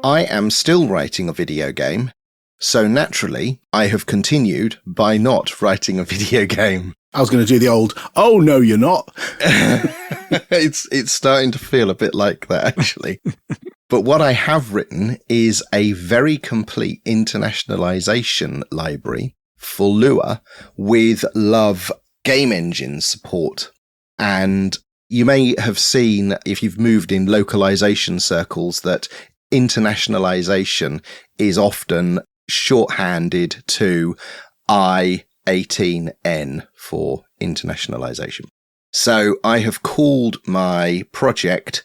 I am still writing a video game, so naturally I have continued by not writing a video game. I was going to do the old, oh, no, you're not. It's starting to feel a bit like that, actually. But what I have written is a very complete internationalization library for Lua with Love game engine support. And you may have seen, if you've moved in localization circles, that internationalization is often shorthanded to I-18N for internationalization. So I have called my project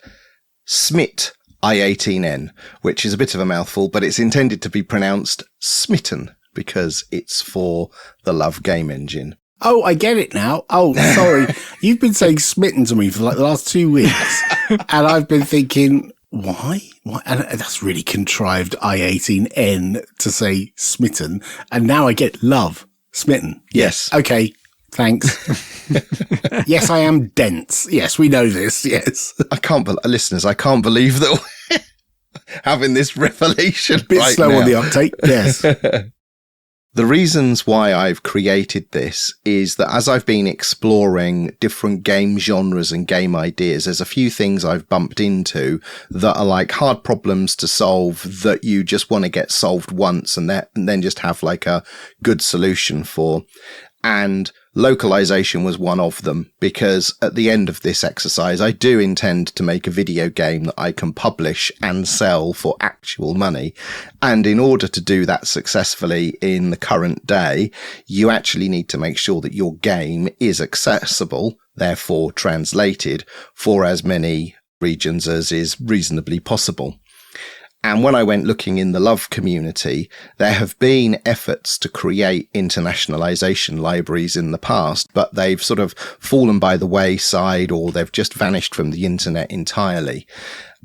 SMIT I-18N, which is a bit of a mouthful, but it's intended to be pronounced Smitten because it's for the Love game engine. Oh, I get it now. Oh, sorry. You've been saying smitten to me for like the last 2 weeks. And I've been thinking, why? And that's really contrived I-18N to say smitten. And now I get love. Smitten. Yes. Okay. Thanks. Yes, I am dense. Yes, we know this. Yes. Listeners, I can't believe that we're having this revelation A bit right slow now. on the uptake. Yes. The reasons why I've created this is that as I've been exploring different game genres and game ideas, there's a few things I've bumped into that are like hard problems to solve that you just want to get solved once and then just have like a good solution for. And localization was one of them, because at the end of this exercise, I do intend to make a video game that I can publish and sell for actual money. And in order to do that successfully in the current day, you actually need to make sure that your game is accessible, therefore translated, for as many regions as is reasonably possible. And when I went looking in the Love community, there have been efforts to create internationalization libraries in the past, but they've sort of fallen by the wayside or they've just vanished from the internet entirely.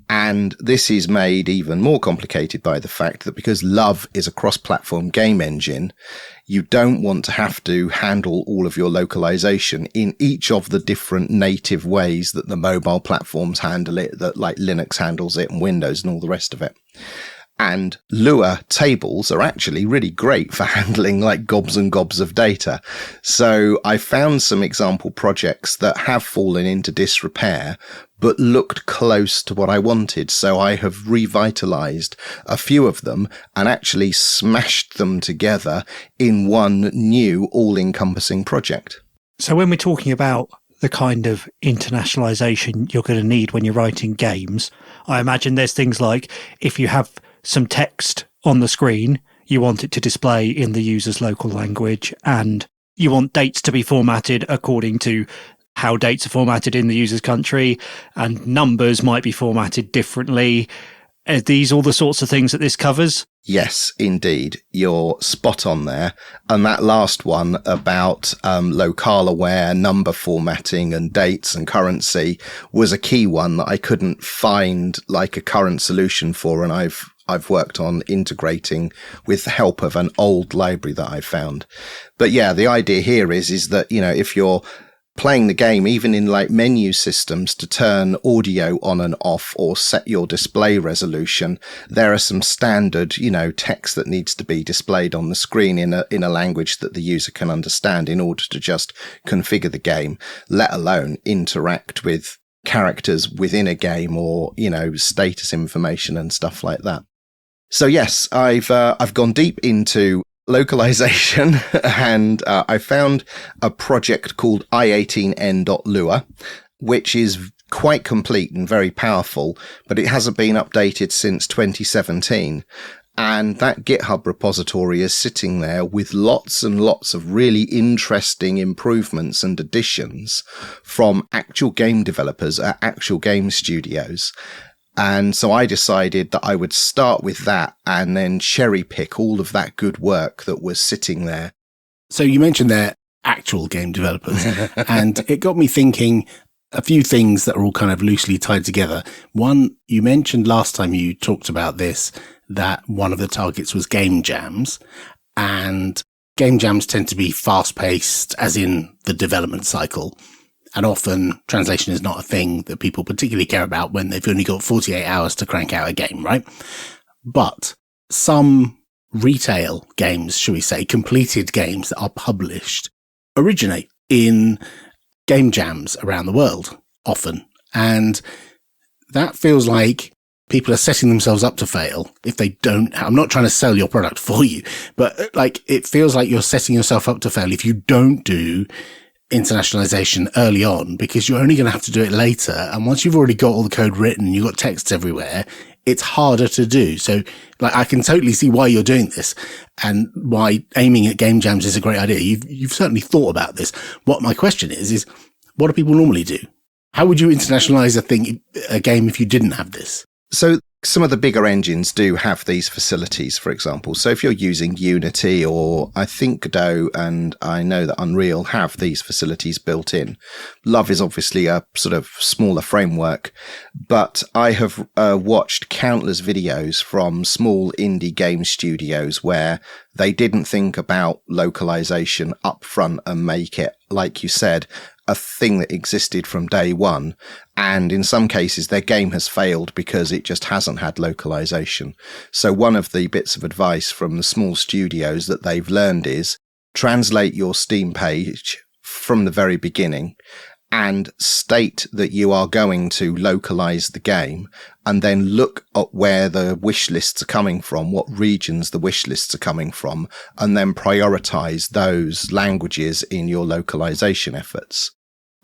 And this is made even more complicated by the fact that because Love is a cross-platform game engine, you don't want to have to handle all of your localization in each of the different native ways that the mobile platforms handle it, that like Linux handles it and Windows and all the rest of it. And Lua tables are actually really great for handling like gobs and gobs of data. So I found some example projects that have fallen into disrepair, but looked close to what I wanted. So I have revitalized a few of them and actually smashed them together in one new all-encompassing project. So when we're talking about the kind of internationalization you're going to need when you're writing games, I imagine there's things like if you have some text on the screen, you want it to display in the user's local language, and you want dates to be formatted according to how dates are formatted in the user's country, and numbers might be formatted differently. Are these all the sorts of things that this covers? Yes, indeed. You're spot on there. And that last one about locale aware, number formatting and dates and currency was a key one that I couldn't find like a current solution for. And I've worked on integrating with the help of an old library that I found. But yeah, the idea here is that, you know, if you're playing the game, even in like menu systems to turn audio on and off or set your display resolution, there are some standard, you know, text that needs to be displayed on the screen in a language that the user can understand in order to just configure the game, let alone interact with characters within a game or, you know, status information and stuff like that. So yes, I've gone deep into localization and I found a project called i18n.lua, which is quite complete and very powerful, but it hasn't been updated since 2017. And that GitHub repository is sitting there with lots and lots of really interesting improvements and additions from actual game developers at actual game studios. And so I decided that I would start with that and then cherry pick all of that good work that was sitting there. So you mentioned they're actual game developers, and it got me thinking a few things that are all kind of loosely tied together. One, you mentioned last time you talked about this, that one of the targets was game jams, and game jams tend to be fast-paced, as in the development cycle. And often translation is not a thing that people particularly care about when they've only got 48 hours to crank out a game, right? But some retail games, shall we say, completed games that are published, originate in game jams around the world often. And that feels like people are setting themselves up to fail if they don't. I'm not trying to sell your product for you, but like it feels like you're setting yourself up to fail if you don't do internationalization early on, because you're only going to have to do it later. And once you've already got all the code written, you've got texts everywhere, it's harder to do. So like, I can totally see why you're doing this and why aiming at game jams is a great idea. You've certainly thought about this. What my question is what do people normally do? How would you internationalize a game if you didn't have this? So some of the bigger engines do have these facilities, for example. So if you're using Unity, or I think Godot and I know that Unreal have these facilities built in. Love is obviously a sort of smaller framework, but I have watched countless videos from small indie game studios where they didn't think about localization up front and make it, like you said, a thing that existed from day one. And in some cases, their game has failed because it just hasn't had localization. So one of the bits of advice from the small studios that they've learned is translate your Steam page from the very beginning and state that you are going to localize the game, and then look at where the wish lists are coming from, what regions the wish lists are coming from, and then prioritize those languages in your localization efforts.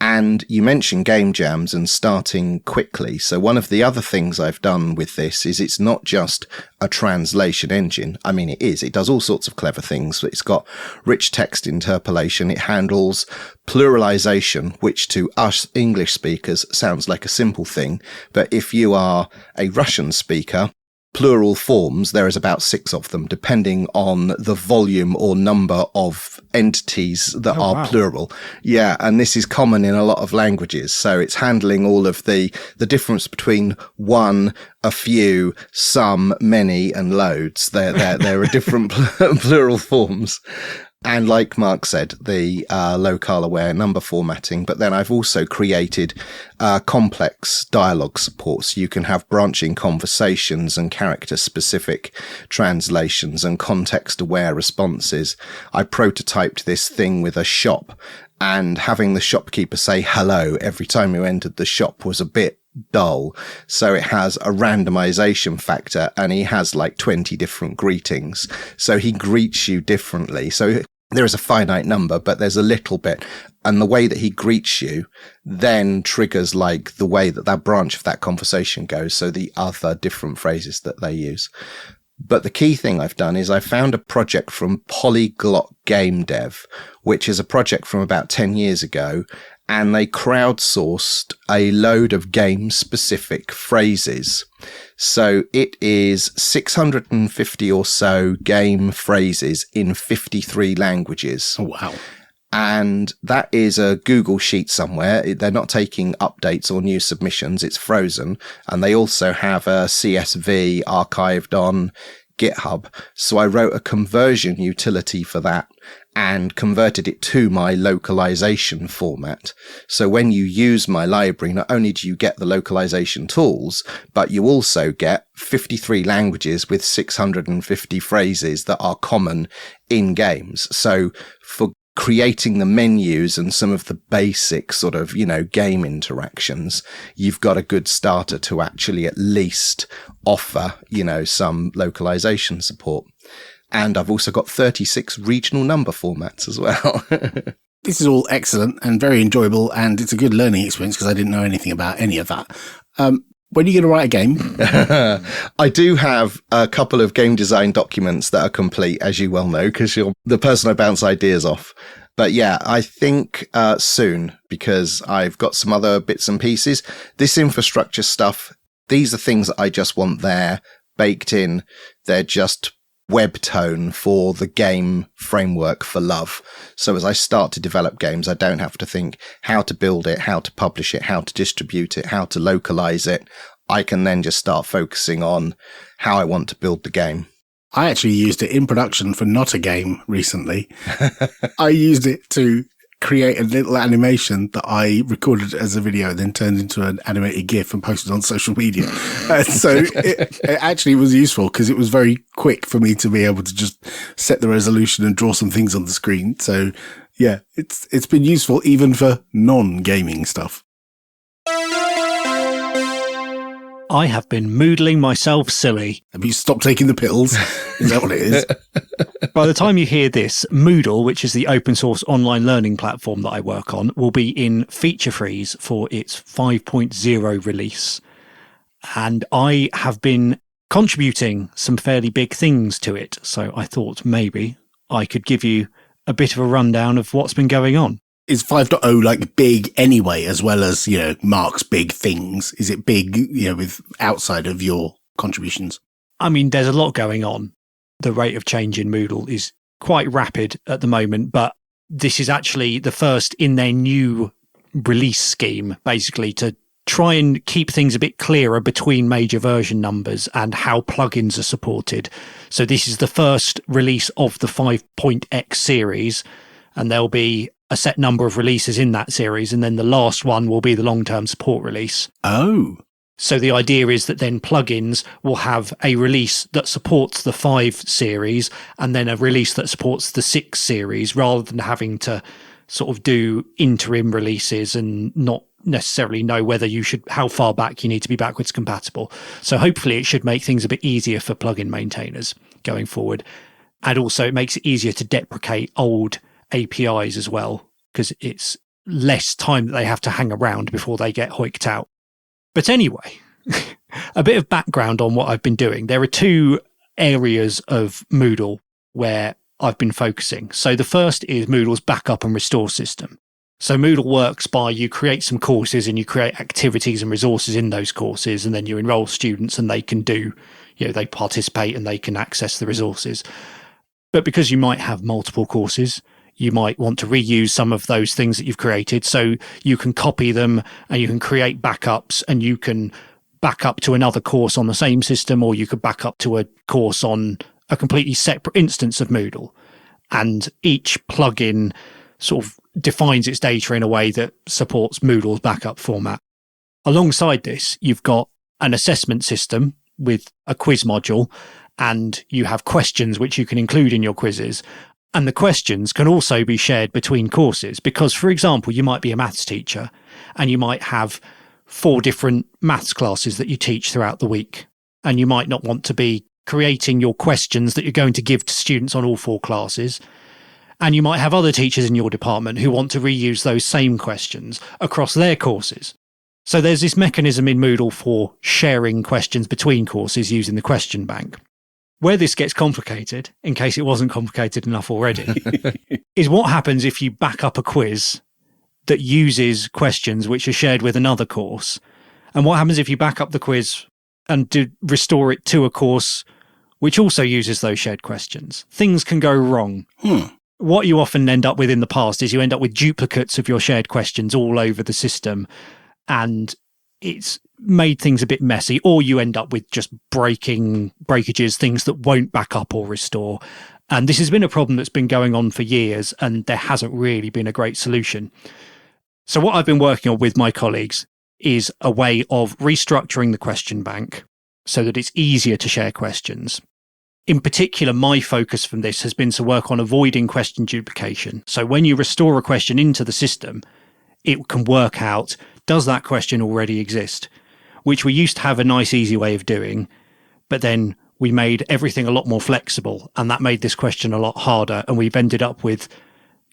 And you mentioned game jams and starting quickly. So one of the other things I've done with this is it's not just a translation engine. I mean, it is. It does all sorts of clever things. It's got rich text interpolation. It handles pluralization, which to us English speakers sounds like a simple thing. But if you are a Russian speaker, plural forms, there is about 6 of them, depending on the volume or number of entities that are plural. Yeah, and this is common in a lot of languages. So it's handling all of the difference between one, a few, some, many, and loads. There are different plural forms. And like Mark said, the locale aware number formatting. But then I've also created complex dialogue support. So you can have branching conversations and character specific translations and context aware responses. I prototyped this thing with a shop, and having the shopkeeper say hello every time you entered the shop was a bit dull. So it has a randomization factor, and he has like 20 different greetings. So he greets you differently. So there is a finite number, but there's a little bit. And the way that he greets you then triggers like the way that branch of that conversation goes. So the other different phrases that they use. But the key thing I've done is I found a project from Polyglot Game Dev, which is a project from about 10 years ago. And they crowdsourced a load of game-specific phrases. So it is 650 or so game phrases in 53 languages. Oh, wow. And that is a Google Sheet somewhere. They're not taking updates or new submissions. It's frozen. And they also have a CSV archived on GitHub. So I wrote a conversion utility for that and converted it to my localization format. So when you use my library, not only do you get the localization tools, but you also get 53 languages with 650 phrases that are common in games. So for creating the menus and some of the basic sort of, game interactions, you've got a good starter to actually at least offer, some localization support. And I've also got 36 regional number formats as well. This is all excellent and very enjoyable, and it's a good learning experience because I didn't know anything about any of that. When are you going to write a game? I do have a couple of game design documents that are complete, as you well know, because you're the person I bounce ideas off. But yeah, I think soon, because I've got some other bits and pieces. This infrastructure stuff, these are things that I just want there, baked in. They're just web tone for the game framework for Love. So as I start to develop games, I don't have to think how to build it, how to publish it, how to distribute it, how to localize it. I can then just start focusing on how I want to build the game. I actually used it in production for not a game recently. I used it to create a little animation that I recorded as a video and then turned into an animated GIF and posted on social media. So it actually was useful because it was very quick for me to be able to just set the resolution and draw some things on the screen. So yeah, it's been useful even for non-gaming stuff. I have been moodling myself silly. Have you stopped taking the pills? Is that what it is? By the time you hear this, Moodle, which is the open source online learning platform that I work on, will be in feature freeze for its 5.0 release. And I have been contributing some fairly big things to it. So I thought maybe I could give you a bit of a rundown of what's been going on. Is 5.0 like big anyway, as well as, Mark's big things? Is it big, with outside of your contributions? I mean, there's a lot going on. The rate of change in Moodle is quite rapid at the moment, but this is actually the first in their new release scheme, basically, to try and keep things a bit clearer between major version numbers and how plugins are supported. So this is the first release of the 5.x series, and there'll be a set number of releases in that series, and then the last one will be the long-term support release. Oh. So the idea is that then plugins will have a release that supports the 5 series and then a release that supports the 6 series, rather than having to sort of do interim releases and not necessarily know whether how far back you need to be backwards compatible. So hopefully it should make things a bit easier for plugin maintainers going forward. And also it makes it easier to deprecate old APIs as well, because it's less time that they have to hang around before they get hoiked out. But anyway, a bit of background on what I've been doing. There are 2 areas of Moodle where I've been focusing. So the first is Moodle's backup and restore system. So Moodle works by you create some courses and you create activities and resources in those courses, and then you enroll students and they can do, they participate and they can access the resources. But because you might have multiple courses, you might want to reuse some of those things that you've created. So you can copy them and you can create backups, and you can back up to another course on the same system, or you could back up to a course on a completely separate instance of Moodle. And each plugin sort of defines its data in a way that supports Moodle's backup format. Alongside this, you've got an assessment system with a quiz module, and you have questions which you can include in your quizzes. And the questions can also be shared between courses because, for example, you might be a maths teacher and you might have 4 different maths classes that you teach throughout the week. And you might not want to be creating your questions that you're going to give to students on all 4 classes. And you might have other teachers in your department who want to reuse those same questions across their courses. So there's this mechanism in Moodle for sharing questions between courses using the question bank. Where this gets complicated, in case it wasn't complicated enough already, is what happens if you back up a quiz that uses questions which are shared with another course. And what happens if you back up the quiz and restore it to a course which also uses those shared questions? Things can go wrong. What you often end up with in the past is you end up with duplicates of your shared questions all over the system, and it's made things a bit messy, or you end up with just breakages, things that won't back up or restore. And this has been a problem that's been going on for years, and there hasn't really been a great solution. So what I've been working on with my colleagues is a way of restructuring the question bank so that it's easier to share questions. In particular, my focus from this has been to work on avoiding question duplication. So when you restore a question into the system, it can work out, does that question already exist? Which we used to have a nice, easy way of doing, but then we made everything a lot more flexible, and that made this question a lot harder. And we've ended up with,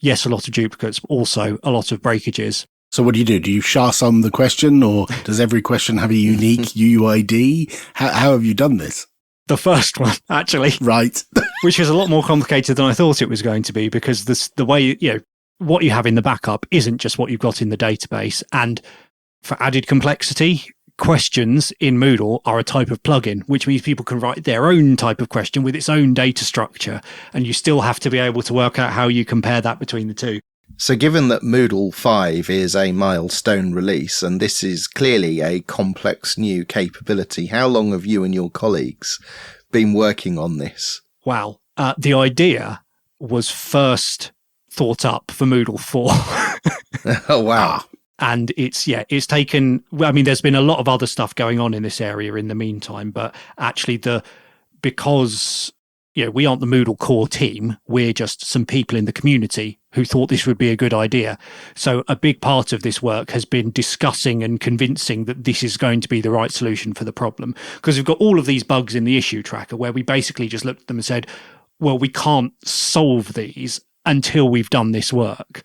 yes, a lot of duplicates, but also a lot of breakages. So what do? Do you SHA-sum the question, or does every question have a unique UUID? How have you done this? The first one, actually. Right. Which is a lot more complicated than I thought it was going to be, because the way, what you have in the backup isn't just what you've got in the database. And for added complexity, questions in Moodle are a type of plugin, which means people can write their own type of question with its own data structure. And you still have to be able to work out how you compare that between the two. So given that Moodle 5 is a milestone release, and this is clearly a complex new capability, how long have you and your colleagues been working on this? Wow. The idea was first thought up for Moodle 4. Oh, wow. And it's taken, I mean, there's been a lot of other stuff going on in this area in the meantime, but actually because we aren't the Moodle core team, we're just some people in the community who thought this would be a good idea. So a big part of this work has been discussing and convincing that this is going to be the right solution for the problem. Because we've got all of these bugs in the issue tracker where we basically just looked at them and said, well, we can't solve these until we've done this work.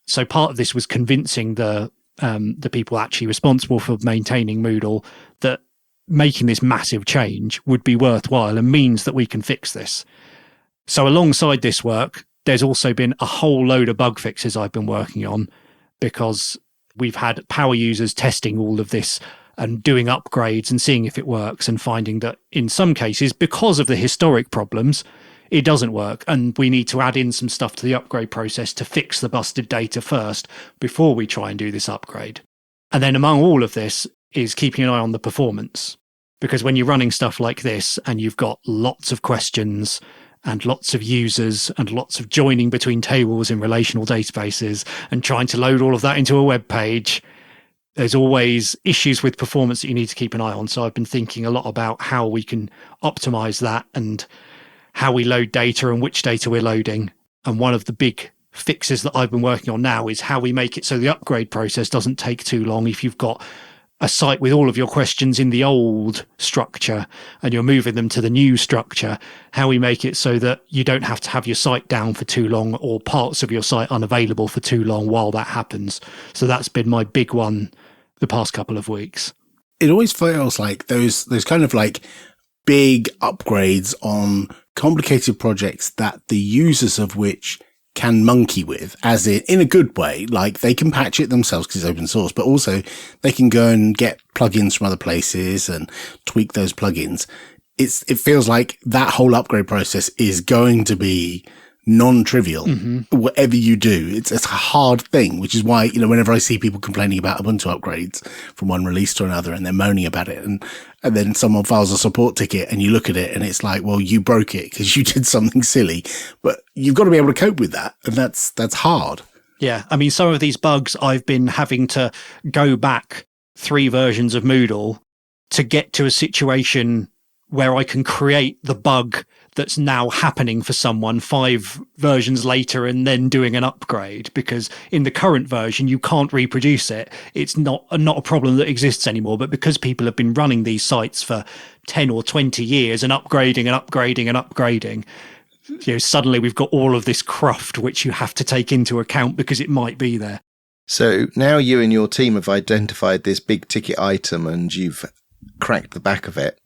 So part of this was convincing the people actually responsible for maintaining Moodle that making this massive change would be worthwhile and means that we can fix this. So alongside this work, there's also been a whole load of bug fixes I've been working on, because we've had power users testing all of this and doing upgrades and seeing if it works, and finding that in some cases, because of the historic problems, it doesn't work, and we need to add in some stuff to the upgrade process to fix the busted data first before we try and do this upgrade. And then among all of this is keeping an eye on the performance, because when you're running stuff like this and you've got lots of questions and lots of users and lots of joining between tables in relational databases and trying to load all of that into a web page, there's always issues with performance that you need to keep an eye on. So I've been thinking a lot about how we can optimize that and how we load data and which data we're loading. And one of the big fixes that I've been working on now is how we make it so the upgrade process doesn't take too long. If you've got a site with all of your questions in the old structure and you're moving them to the new structure, how we make it so that you don't have to have your site down for too long or parts of your site unavailable for too long while that happens. So that's been my big one the past couple of weeks. It always feels like those kind of like big upgrades on complicated projects that the users of which can monkey with, as in a good way. Like, they can patch it themselves because it's open source, but also they can go and get plugins from other places and tweak those plugins. It feels like that whole upgrade process is going to be non-trivial. Whatever you do, it's a hard thing, which is why, whenever I see people complaining about Ubuntu upgrades from one release to another and they're moaning about it, and then someone files a support ticket and you look at it and it's like, well, you broke it because you did something silly, but you've got to be able to cope with that. And that's hard. Yeah. I mean, some of these bugs I've been having to go back 3 versions of Moodle to get to a situation where I can create the bug that's now happening for someone 5 versions later and then doing an upgrade, because in the current version you can't reproduce it. It's not a problem that exists anymore, but because people have been running these sites for 10 or 20 years and upgrading and upgrading and upgrading, suddenly we've got all of this cruft which you have to take into account because it might be there. So now you and your team have identified this big ticket item and you've cracked the back of it.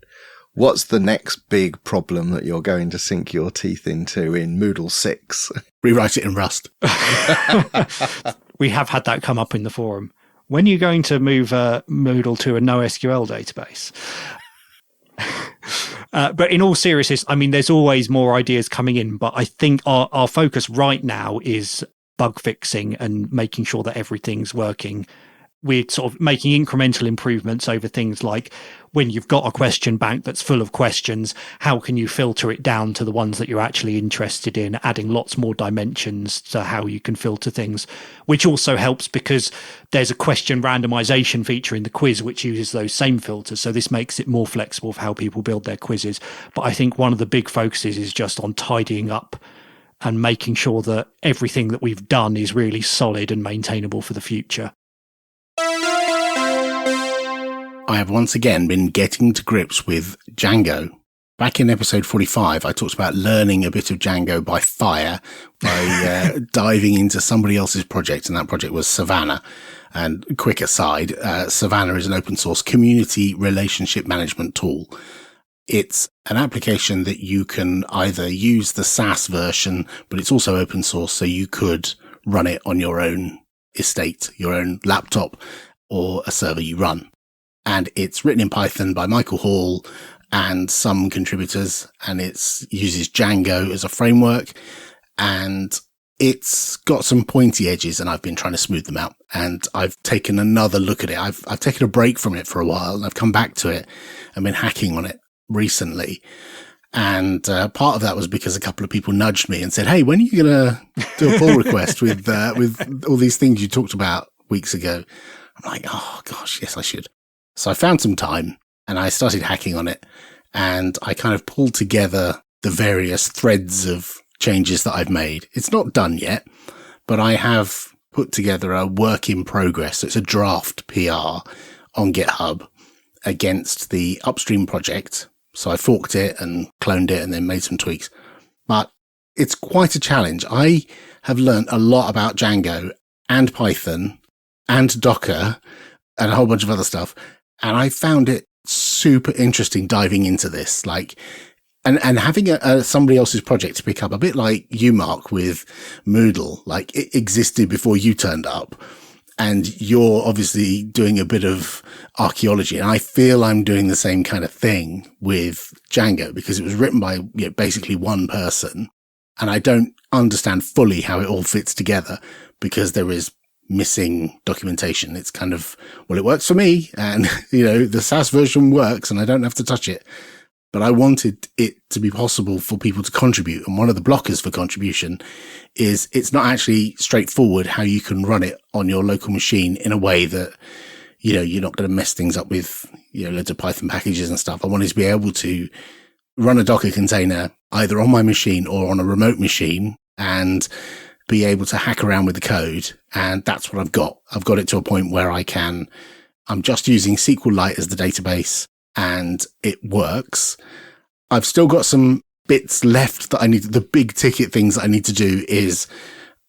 What's the next big problem that you're going to sink your teeth into in Moodle 6? Rewrite it in Rust. We have had that come up in the forum. When are you going to move Moodle to a NoSQL database? But in all seriousness, I mean, there's always more ideas coming in, but I think our focus right now is bug fixing and making sure that everything's working. We're sort of making incremental improvements over things like, when you've got a question bank that's full of questions, how can you filter it down to the ones that you're actually interested in, adding lots more dimensions to how you can filter things, which also helps because there's a question randomization feature in the quiz which uses those same filters. So this makes it more flexible for how people build their quizzes. But I think one of the big focuses is just on tidying up and making sure that everything that we've done is really solid and maintainable for the future. I have once again been getting to grips with Django. Back in episode 45, I talked about learning a bit of Django by fire, by diving into somebody else's project, and that project was Savannah. And quick aside, Savannah is an open source community relationship management tool. It's an application that you can either use the SaaS version, but it's also open source, so you could run it on your own estate, your own laptop, or a server you run. And it's written in Python by Michael Hall and some contributors, and it uses Django as a framework, and it's got some pointy edges, and I've been trying to smooth them out. And I've taken another look at it. I've taken a break from it for a while, and I've come back to it and been hacking on it recently. And part of that was because a couple of people nudged me and said, "Hey, when are you going to do a pull request with all these things you talked about weeks ago?" I'm like, "Oh gosh, yes, I should." So I found some time and I started hacking on it, and I kind of pulled together the various threads of changes that I've made. It's not done yet, but I have put together a work in progress. So it's a draft PR on GitHub against the upstream project. So I forked it and cloned it and then made some tweaks. But it's quite a challenge. I have learned a lot about Django and Python and Docker and a whole bunch of other stuff. And I found it super interesting diving into this, and having somebody else's project to pick up, a bit like you, Mark, with Moodle. Like, it existed before you turned up. And you're obviously doing a bit of archaeology. And I feel I'm doing the same kind of thing with Django because it was written by basically one person. And I don't understand fully how it all fits together because there is missing documentation. It's kind of, well, it works for me. And, the SaaS version works and I don't have to touch it. But I wanted it to be possible for people to contribute. And one of the blockers for contribution is it's not actually straightforward how you can run it on your local machine in a way that, you're not going to mess things up with, loads of Python packages and stuff. I wanted to be able to run a Docker container either on my machine or on a remote machine and be able to hack around with the code. And that's what I've got. I've got it to a point where I'm just using SQLite as the database. And it works. I've still got some bits left that I need. The big ticket things that I need to do is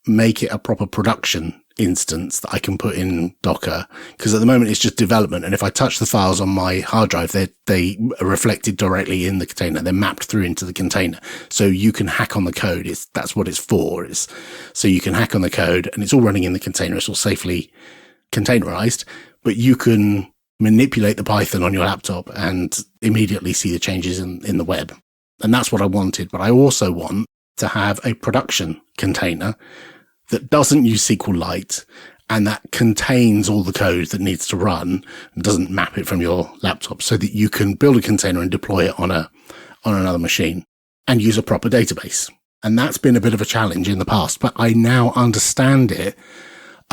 make it a proper production instance that I can put in Docker. Because at the moment it's just development. And if I touch the files on my hard drive, they are reflected directly in the container. They're mapped through into the container. So you can hack on the code. That's what it's for. So you can hack on the code and it's all running in the container. It's all safely containerized, but you can manipulate the Python on your laptop and immediately see the changes in the web. And that's what I wanted. But I also want to have a production container that doesn't use SQLite and that contains all the code that needs to run and doesn't map it from your laptop so that you can build a container and deploy it on another machine and use a proper database. And that's been a bit of a challenge in the past, but I now understand it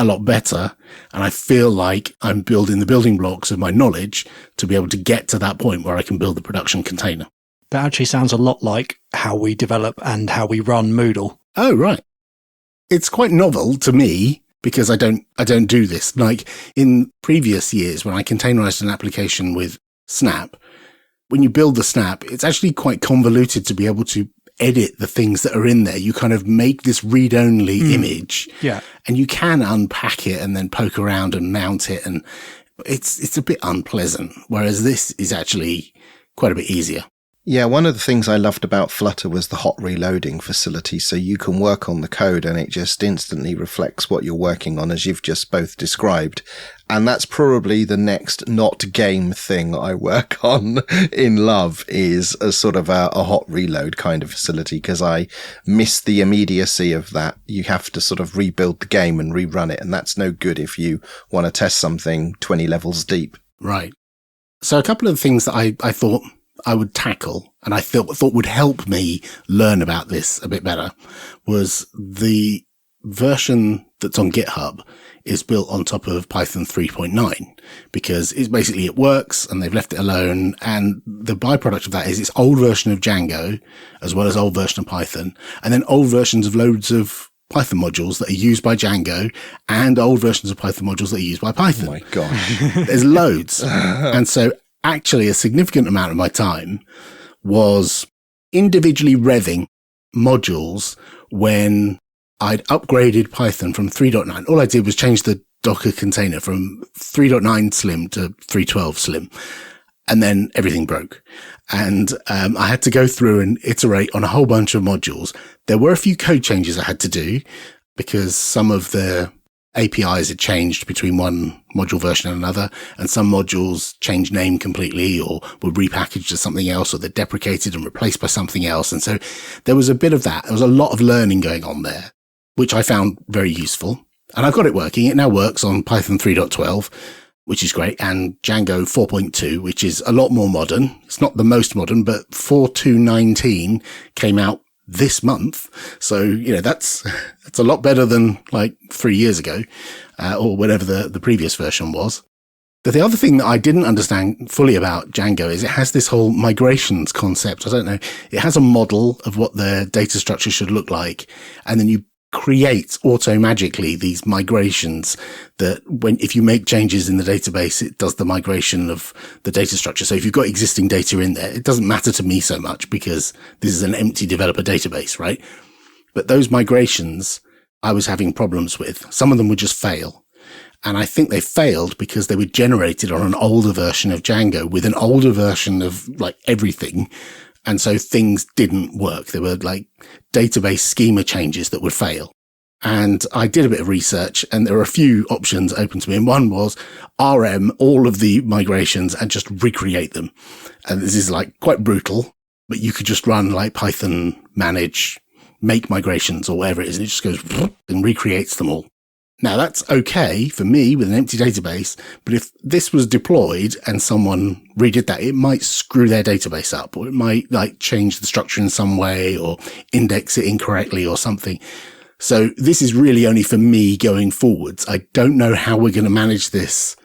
a lot better. And I feel like I'm building the building blocks of my knowledge to be able to get to that point where I can build the production container. That actually sounds a lot like how we develop and how we run Moodle. Oh, right. It's quite novel to me because I don't do this. Like in previous years when I containerized an application with Snap, when you build the Snap, it's actually quite convoluted to be able to edit the things that are in there. You kind of make this read-only image, and you can unpack it and then poke around and mount it, and it's a bit unpleasant. Whereas this is actually quite a bit easier. Yeah, one of the things I loved about Flutter was the hot reloading facility. So you can work on the code and it just instantly reflects what you're working on, as you've just both described. And that's probably the next not game thing I work on in Love, is a sort of a hot reload kind of facility, because I miss the immediacy of that. You have to sort of rebuild the game and rerun it. And that's no good if you want to test something 20 levels deep. Right. So a couple of things that I thought I would tackle and I thought would help me learn about this a bit better was the version that's on GitHub is built on top of Python 3.9 because it works and they've left it alone. And the byproduct of that is it's old version of Django as well as old version of Python, and then old versions of loads of Python modules that are used by Django and old versions of Python modules that are used by Python. Oh my gosh. There's loads. And so actually a significant amount of my time was individually revving modules when I'd upgraded Python from 3.9. All I did was change the Docker container from 3.9 slim to 3.12 slim. And then everything broke. And I had to go through and iterate on a whole bunch of modules. There were a few code changes I had to do because some of the APIs had changed between one module version and another, and some modules changed name completely or were repackaged as something else, or they're deprecated and replaced by something else. And so there was a bit of that. There was a lot of learning going on there, which I found very useful. And I've got it working. It now works on Python 3.12. which is great, and Django 4.2, which is a lot more modern. It's not the most modern, but 4.2.19 came out this month. So, that's a lot better than like 3 years ago, or whatever the previous version was. But the other thing that I didn't understand fully about Django is it has this whole migrations concept. I don't know. It has a model of what the data structure should look like. And then you create auto-magically these migrations that if you make changes in the database, it does the migration of the data structure. So if you've got existing data in there, it doesn't matter to me so much because this is an empty developer database, right? But those migrations I was having problems with. Some of them would just fail. And I think they failed because they were generated on an older version of Django with an older version of like everything. And so things didn't work. There were like database schema changes that would fail. And I did a bit of research and there were a few options open to me. And one was RM all of the migrations and just recreate them. And this is like quite brutal, but you could just run like Python manage, make migrations or whatever it is. And it just goes and recreates them all. Now that's okay for me with an empty database, but if this was deployed and someone redid that, it might screw their database up, or it might like change the structure in some way or index it incorrectly or something. So this is really only for me going forwards. I don't know how we're going to manage this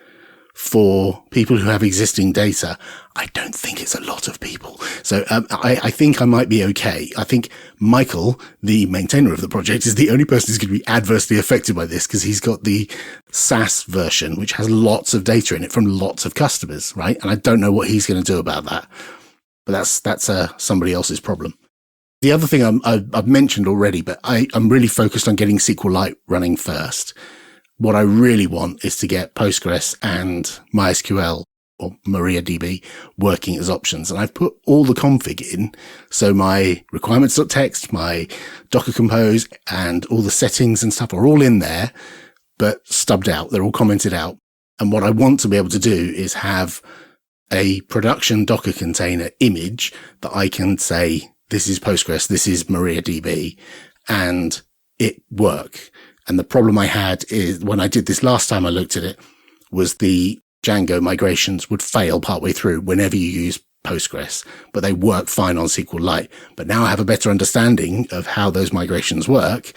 for people who have existing data. I don't think it's a lot of people. So I think I might be okay. I think Michael, the maintainer of the project, is the only person who's going to be adversely affected by this because he's got the SaaS version, which has lots of data in it from lots of customers, right? And I don't know what he's going to do about that. But that's somebody else's problem. The other thing I've mentioned already, but I'm really focused on getting SQLite running first. What I really want is to get Postgres and MySQL or MariaDB working as options. And I've put all the config in. So my requirements.txt, my Docker Compose and all the settings and stuff are all in there, but stubbed out. They're all commented out. And what I want to be able to do is have a production Docker container image that I can say, this is Postgres, this is MariaDB, and it work. And the problem I had is when I did this last time I looked at it was the Django migrations would fail partway through whenever you use Postgres, but they work fine on SQLite. But now I have a better understanding of how those migrations work.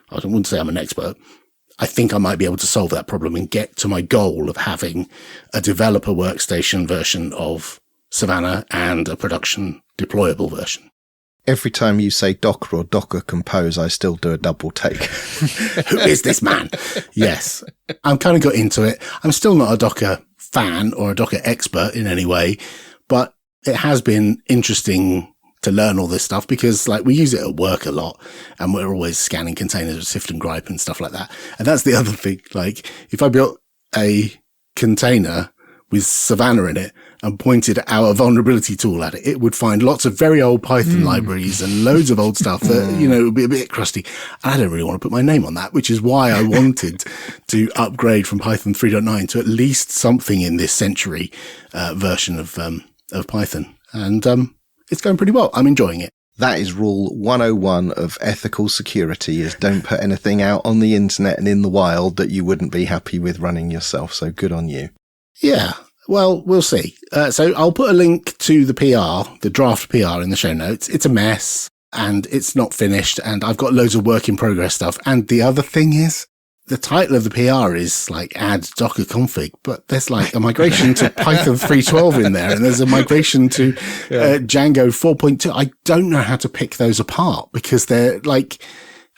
I wouldn't say I'm an expert. I think I might be able to solve that problem and get to my goal of having a developer workstation version of Savannah and a production deployable version. Every time you say Docker or Docker Compose, I still do a double take. Who is this man? Yes. I'm kind of got into it. I'm still not a Docker fan or a Docker expert in any way, but it has been interesting to learn all this stuff because like we use it at work a lot and we're always scanning containers with Sift and Gripe and stuff like that. And that's the other thing. Like if I built a container with Savannah in it and pointed our vulnerability tool at it, it would find lots of very old Python libraries and loads of old stuff that, would be a bit crusty. And I don't really want to put my name on that, which is why I wanted to upgrade from Python 3.9 to at least something in this century version of Python. And it's going pretty well. I'm enjoying it. That is rule 101 of ethical security is don't put anything out on the internet and in the wild that you wouldn't be happy with running yourself. So good on you. Yeah. Well, we'll see. So I'll put a link to the PR, the draft PR in the show notes. It's a mess and it's not finished and I've got loads of work in progress stuff. And the other thing is the title of the PR is like add Docker config, but there's like a migration to Python 3.12 in there and there's a migration to Django 4.2. I don't know how to pick those apart because they're like,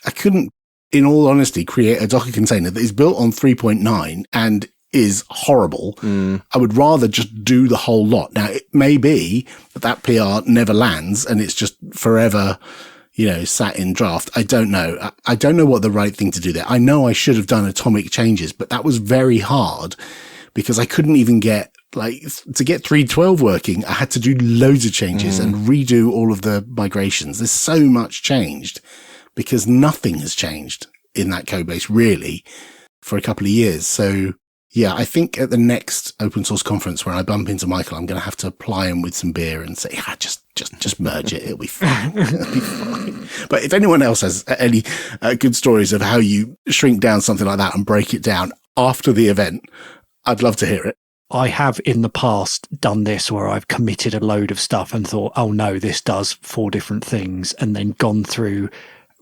I couldn't, in all honesty, create a Docker container that is built on 3.9 and is horrible. I would rather just do the whole lot. Now, it may be that PR never lands and it's just forever, sat in draft. I don't know. I don't know what the right thing to do there. I know I should have done atomic changes, but that was very hard because I couldn't even get to get 3.12 working. I had to do loads of changes and redo all of the migrations. There's so much changed because nothing has changed in that code base really for a couple of years. So yeah, I think at the next open source conference where I bump into Michael, I'm going to have to ply him with some beer and say, just merge it. It'll be fine. It'll be fine. But if anyone else has any good stories of how you shrink down something like that and break it down after the event, I'd love to hear it. I have in the past done this where I've committed a load of stuff and thought, oh no, this does 4 different things, and then gone through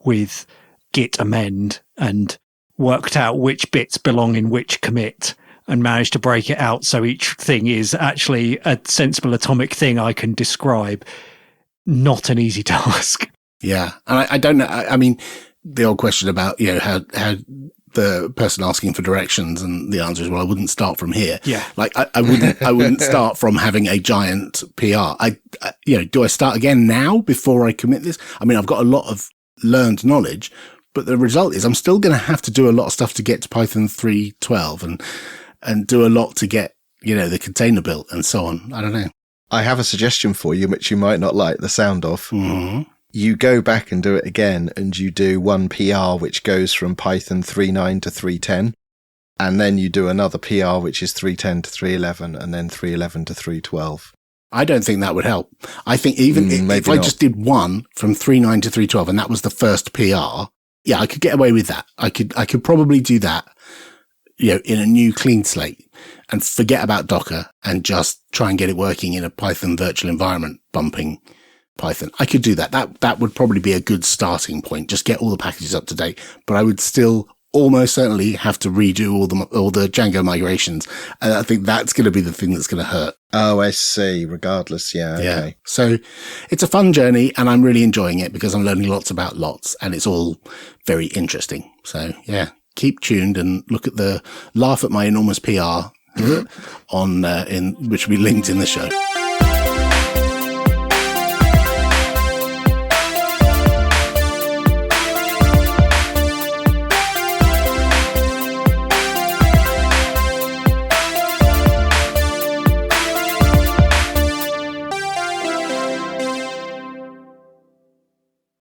with git amend and worked out which bits belong in which commit and managed to break it out so each thing is actually a sensible atomic thing I can describe. Not an easy task. Yeah. And I don't know. I mean, the old question about, how the person asking for directions, and the answer is, well, I wouldn't start from here. Yeah. Like I wouldn't start from having a giant PR. Do I start again now before I commit this? I mean, I've got a lot of learned knowledge, but the result is I'm still going to have to do a lot of stuff to get to Python 3.12 and do a lot to get, the container built and so on. I don't know. I have a suggestion for you, which you might not like the sound of. Mm-hmm. You go back and do it again, and you do one PR, which goes from Python 3.9 to 3.10. And then you do another PR, which is 3.10 to 3.11, and then 3.11 to 3.12. I don't think that would help. I think even if I just did one from 3.9 to 3.12, and that was the first PR, I could get away with that. I could probably do that, in a new clean slate, and forget about Docker and just try and get it working in a Python virtual environment, bumping Python. I could do that. That would probably be a good starting point. Just get all the packages up to date. But I would still almost certainly have to redo all the Django migrations. And I think that's going to be the thing that's going to hurt. Oh, I see. Regardless. Yeah. Okay. Yeah. So it's a fun journey, and I'm really enjoying it because I'm learning lots about lots, and it's all very interesting. So yeah, keep tuned and laugh at my enormous PR which will be linked in the show.